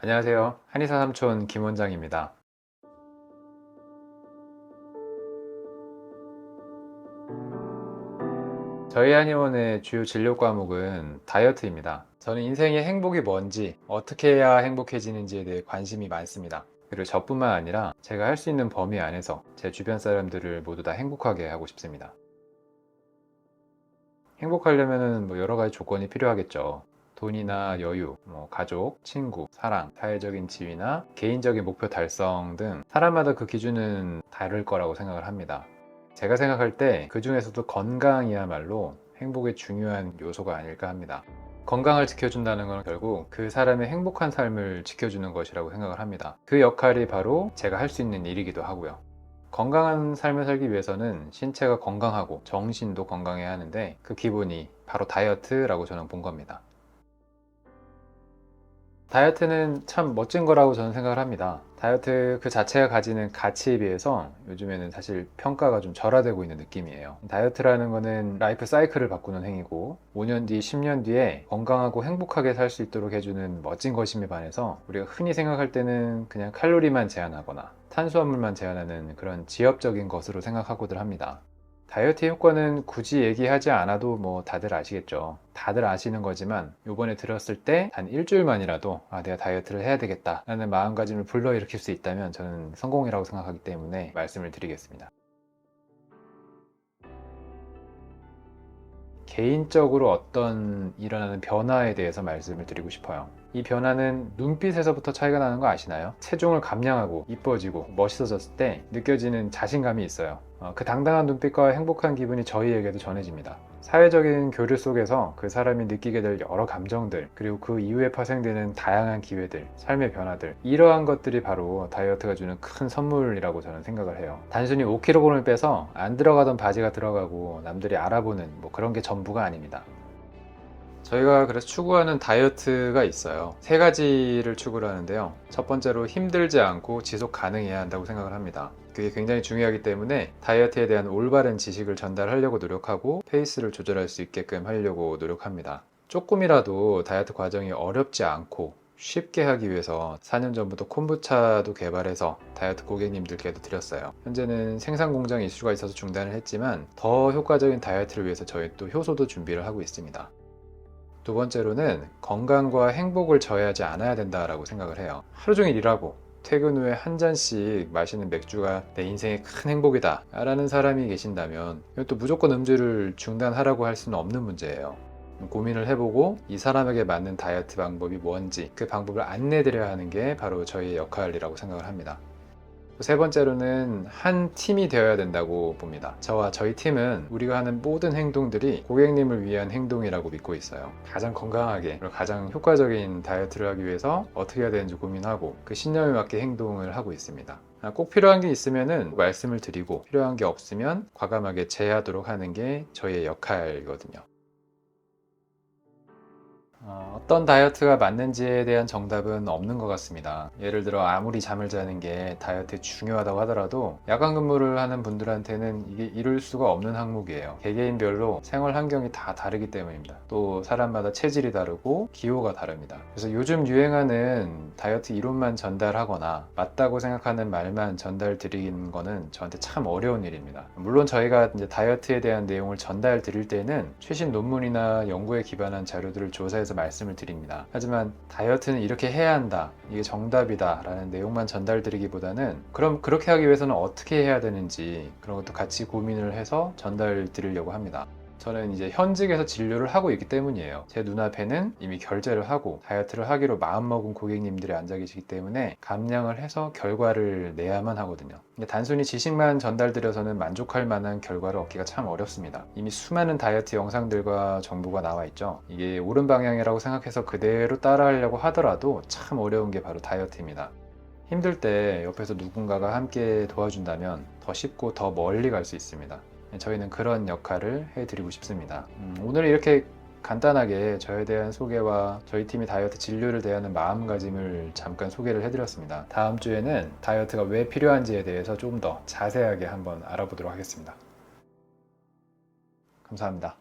안녕하세요. 한의사 삼촌 김 원장입니다. 저희 한의원의 주요 진료 과목은 다이어트입니다. 저는 인생의 행복이 뭔지, 어떻게 해야 행복해지는지에 대해 관심이 많습니다. 그리고 저뿐만 아니라 제가 할 수 있는 범위 안에서 제 주변 사람들을 모두 다 행복하게 하고 싶습니다. 행복하려면 여러 가지 조건이 필요하겠죠. 돈이나 여유, 가족, 친구, 사랑, 사회적인 지위나 개인적인 목표 달성 등 사람마다 그 기준은 다를 거라고 생각을 합니다. 제가 생각할 때 그 중에서도 건강이야말로 행복의 중요한 요소가 아닐까 합니다. 건강을 지켜준다는 건 결국 그 사람의 행복한 삶을 지켜주는 것이라고 생각을 합니다. 그 역할이 바로 제가 할 수 있는 일이기도 하고요. 건강한 삶을 살기 위해서는 신체가 건강하고 정신도 건강해야 하는데 그 기본이 바로 다이어트라고 저는 본 겁니다. 다이어트는 참 멋진 거라고 저는 생각을 합니다. 다이어트 그 자체가 가지는 가치에 비해서 요즘에는 사실 평가가 좀 절하되고 있는 느낌이에요. 다이어트라는 거는 라이프 사이클을 바꾸는 행위고 5년 뒤, 10년 뒤에 건강하고 행복하게 살 수 있도록 해주는 멋진 것임에 반해서 우리가 흔히 생각할 때는 그냥 칼로리만 제한하거나 탄수화물만 제한하는 그런 지엽적인 것으로 생각하고들 합니다. 다이어트 효과는 굳이 얘기하지 않아도 다들 아시겠죠. 다들 아시는 거지만 요번에 들었을 때 단 일주일만이라도 내가 다이어트를 해야 되겠다 라는 마음가짐을 불러일으킬 수 있다면 저는 성공이라고 생각하기 때문에 말씀을 드리겠습니다. 개인적으로 어떤 일어나는 변화에 대해서 말씀을 드리고 싶어요. 이 변화는 눈빛에서부터 차이가 나는 거 아시나요? 체중을 감량하고 이뻐지고 멋있어졌을 때 느껴지는 자신감이 있어요. 그 당당한 눈빛과 행복한 기분이 저희에게도 전해집니다. 사회적인 교류 속에서 그 사람이 느끼게 될 여러 감정들, 그리고 그 이후에 파생되는 다양한 기회들, 삶의 변화들, 이러한 것들이 바로 다이어트가 주는 큰 선물이라고 저는 생각을 해요. 단순히 5kg을 빼서 안 들어가던 바지가 들어가고 남들이 알아보는 그런 게 전부가 아닙니다. 저희가 그래서 추구하는 다이어트가 있어요. 세 가지를 추구를 하는데요. 첫 번째로 힘들지 않고 지속 가능해야 한다고 생각을 합니다. 그게 굉장히 중요하기 때문에 다이어트에 대한 올바른 지식을 전달하려고 노력하고 페이스를 조절할 수 있게끔 하려고 노력합니다. 조금이라도 다이어트 과정이 어렵지 않고 쉽게 하기 위해서 4년 전부터 콤부차도 개발해서 다이어트 고객님들께도 드렸어요. 현재는 생산 공장 이슈가 있어서 중단을 했지만 더 효과적인 다이어트를 위해서 저희 또 효소도 준비를 하고 있습니다. 두 번째로는 건강과 행복을 저해하지 않아야 된다라고 생각을 해요. 하루 종일 일하고 퇴근 후에 한 잔씩 마시는 맥주가 내 인생의 큰 행복이다 라는 사람이 계신다면 또 무조건 음주를 중단하라고 할 수는 없는 문제예요. 고민을 해보고 이 사람에게 맞는 다이어트 방법이 뭔지 그 방법을 안내드려야 하는 게 바로 저희의 역할이라고 생각을 합니다. 세 번째로는 한 팀이 되어야 된다고 봅니다. 저와 저희 팀은 우리가 하는 모든 행동들이 고객님을 위한 행동이라고 믿고 있어요. 가장 건강하게 그리고 가장 효과적인 다이어트를 하기 위해서 어떻게 해야 되는지 고민하고 그 신념에 맞게 행동을 하고 있습니다. 꼭 필요한 게 있으면 말씀을 드리고 필요한 게 없으면 과감하게 제하도록 하는 게 저희의 역할이거든요. 어떤 다이어트가 맞는지에 대한 정답은 없는 것 같습니다. 예를 들어 아무리 잠을 자는 게 다이어트에 중요하다고 하더라도 야간 근무를 하는 분들한테는 이게 이룰 수가 없는 항목이에요. 개개인별로 생활 환경이 다 다르기 때문입니다. 또 사람마다 체질이 다르고 기호가 다릅니다. 그래서 요즘 유행하는 다이어트 이론만 전달하거나 맞다고 생각하는 말만 전달 드리는 거는 저한테 참 어려운 일입니다. 물론 저희가 이제 다이어트에 대한 내용을 전달 드릴 때는 최신 논문이나 연구에 기반한 자료들을 조사해서 말씀을 드립니다. 하지만 다이어트는 이렇게 해야 한다, 이게 정답이다 라는 내용만 전달드리기보다는 그럼 그렇게 하기 위해서는 어떻게 해야 되는지 그런 것도 같이 고민을 해서 전달 드리려고 합니다. 저는 이제 현직에서 진료를 하고 있기 때문이에요. 제 눈앞에는 이미 결제를 하고 다이어트를 하기로 마음먹은 고객님들이 앉아 계시기 때문에 감량을 해서 결과를 내야만 하거든요. 단순히 지식만 전달드려서는 만족할 만한 결과를 얻기가 참 어렵습니다. 이미 수많은 다이어트 영상들과 정보가 나와 있죠. 이게 옳은 방향이라고 생각해서 그대로 따라하려고 하더라도 참 어려운 게 바로 다이어트입니다. 힘들 때 옆에서 누군가가 함께 도와준다면 더 쉽고 더 멀리 갈 수 있습니다. 저희는 그런 역할을 해드리고 싶습니다. 오늘 이렇게 간단하게 저에 대한 소개와 저희 팀이 다이어트 진료를 대하는 마음가짐을 잠깐 소개를 해드렸습니다. 다음 주에는 다이어트가 왜 필요한지에 대해서 조금 더 자세하게 한번 알아보도록 하겠습니다. 감사합니다.